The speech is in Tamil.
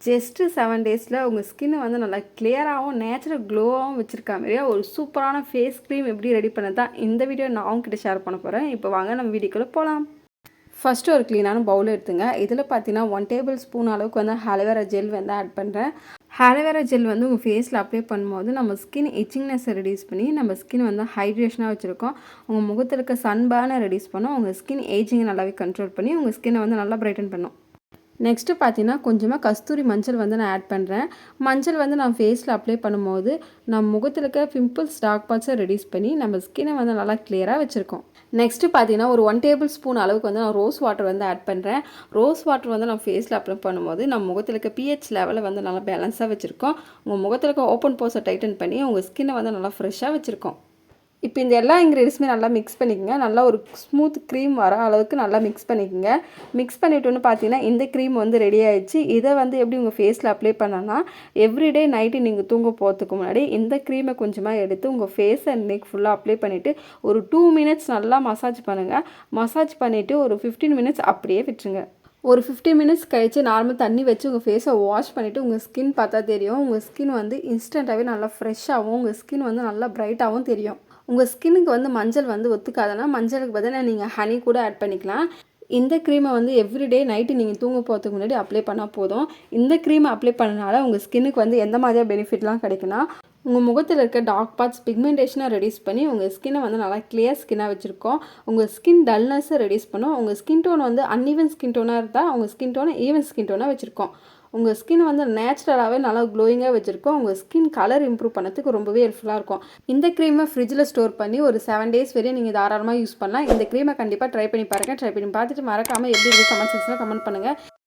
ஜஸ்ட்டு 7 டேஸில் உங்கள் ஸ்கின்னை வந்து நல்லா கிளியராகவும் நேச்சுரல் க்ளோவாகவும் வச்சுருக்க மாதிரியே ஒரு சூப்பரான ஃபேஸ் க்ரீம் எப்படி ரெடி பண்ண தான் இந்த வீடியோ நான் உங்ககிட்ட ஷேர் பண்ண போகிறேன். இப்போ வாங்க நம்ம வீடியோக்குள்ளே போகலாம். ஃபஸ்ட்டு ஒரு க்ளீனான பவுல் எடுத்துங்க. இதில் பார்த்தீங்கன்னா 1 டேபிள் ஸ்பூன் அளவுக்கு வந்து ஆலோவேரா ஜெல் வந்து ஆட் பண்ணுறேன். ஆலோவேரா ஜெல் வந்து உங்கள் ஃபேஸில் அப்ளை பண்ணும்போது நம்ம ஸ்கின் இச்சிங்னஸை ரெடியூஸ் பண்ணி நம்ம ஸ்கின் வந்து ஹைட்ரேஷனாக வச்சுருக்கோம். உங்கள் முகத்தில் இருக்க சன்பேர்னை ரெடியூஸ் பண்ணோம். உங்கள் ஸ்கின் ஏஜிங்கை நல்லாவே கண்ட்ரோல் பண்ணி உங்கள் ஸ்கின்னை வந்து நல்லா பிரைட்டன் பண்ணும். நெக்ஸ்ட்டு பார்த்தீங்கன்னா கொஞ்சமாக கஸ்தூரி மஞ்சள் வந்து நான் ஆட் பண்ணுறேன். மஞ்சள் வந்து நான் ஃபேஸில் அப்ளை பண்ணும்போது நம்ம முகத்தில் இருக்க பிம்பிள்ஸ் டார்க் ஸ்பாட்ஸை ரெடியூஸ் பண்ணி நம்ம ஸ்கின்னை வந்து நல்லா கிளியராக வச்சுருக்கோம். நெக்ஸ்ட்டு பார்த்தீங்கன்னா ஒரு 1 டேபிள் ஸ்பூன் அளவுக்கு வந்து நான் ரோஸ் வாட்டர் வந்து ஆட் பண்ணுறேன். ரோஸ் வாட்டர் வந்து நான் ஃபேஸில் அப்ளை பண்ணும்போது நம்ம முகத்தில் இருக்க பிஹெச் லெவலை வந்து நல்லா பேலன்ஸாக வச்சுருக்கோம். உங்கள் முகத்தில் இருக்க ஓப்பன் போர்ஸை டைட்டன் பண்ணி உங்கள் ஸ்கின்னை வந்து நல்லா ஃப்ரெஷ்ஷாக வச்சுருக்கோம். இப்போ இந்த எல்லா இன்க்ரீடியன்ஸுமே நல்லா மிக்ஸ் பண்ணிக்கோங்க. நல்லா ஒரு ஸ்மூத் க்ரீம் வர அளவுக்கு நல்லா மிக்ஸ் பண்ணிக்கோங்க. மிக்ஸ் பண்ணிவிட்டோன்னு பார்த்தீங்கன்னா இந்த க்ரீம் வந்து ரெடி ஆகிடுச்சு. இதை வந்து எப்படி உங்கள் ஃபேஸில் அப்ளை பண்ணனா எவ்ரிடே நைட்டு நீங்கள் தூங்க போகிறதுக்கு முன்னாடி இந்த க்ரீமை கொஞ்சமாக எடுத்து உங்கள் ஃபேஸ் அண்ட் நெக் ஃபுல்லாக அப்ளை பண்ணிவிட்டு ஒரு 2 மினிட்ஸ் நல்லா மசாஜ் பண்ணுங்கள். மசாஜ் பண்ணிவிட்டு ஒரு 15 மினிட்ஸ் அப்படியே விட்டுருங்க. ஒரு 15 மினிட்ஸ் கழித்து நார்மல் தண்ணி வச்சு உங்கள் ஃபேஸை வாஷ் பண்ணிவிட்டு உங்கள் ஸ்கின் பார்த்தா தெரியும். உங்கள் ஸ்கின் வந்து இன்ஸ்டண்ட்டாகவே நல்லா ஃப்ரெஷ்ஷாகவும் உங்கள் ஸ்கின் வந்து நல்லா ப்ரைட்டாகவும் தெரியும். உங்கள் ஸ்கின்னுக்கு வந்து மஞ்சள் வந்து ஒத்துக்காதனா மஞ்சளுக்கு பதிலாக நீங்கள் ஹனி கூட ஆட் பண்ணிக்கலாம். இந்த க்ரீமை வந்து எவ்ரிடே நைட்டு நீங்கள் தூங்க போகிறதுக்கு முன்னாடி அப்ளை பண்ணால் போதும். இந்த க்ரீமை அப்ளை பண்ணனால உங்கள் ஸ்கின்னுக்கு வந்து எந்த மாதிரியாக பெனிஃபிட்லாம் கிடைக்குன்னா உங்கள் முகத்தில் இருக்க டார்க் பார்ட்ஸ் பிக்மெண்டேஷனை ரெடியூஸ் பண்ணி உங்கள் ஸ்கின்னை வந்து நல்லா கிளியர் ஸ்கின்னாக வச்சுருக்கோம். உங்கள் ஸ்கின் டல்னஸை ரெடியூஸ் பண்ணும். உங்கள் ஸ்கின் டோன் வந்து அன்ஈவன் ஸ்கின் டோனாக இருந்தால் உங்கள் ஸ்கின் டோனை ஈவன் ஸ்கின் டோனாக வச்சுருக்கோம். உங்கள் ஸ்கின் வந்து நேச்சுரலாகவே நல்லா க்ளோயிங்காக வச்சுருக்கோம். உங்கள் ஸ்கின் கலர் இம்ப்ரூவ் பண்ணதுக்கு ரொம்பவே ஹெல்ப்ஃபுல்லாக இருக்கும். இந்த க்ரீமை ஃப்ரிட்ஜில் ஸ்டோர் பண்ணி ஒரு 7 டேஸ் வரையும் நீங்கள் தாராளமாக யூஸ் பண்ணலாம். இந்த க்ரீமை கண்டிப்பாக ட்ரை பண்ணி பாருங்கள். ட்ரை பண்ணி பார்த்துட்டு மறக்காமல் எப்படி இருக்குது கமெண்ட் செக்ஷனில் கமெண்ட் பண்ணுங்கள்.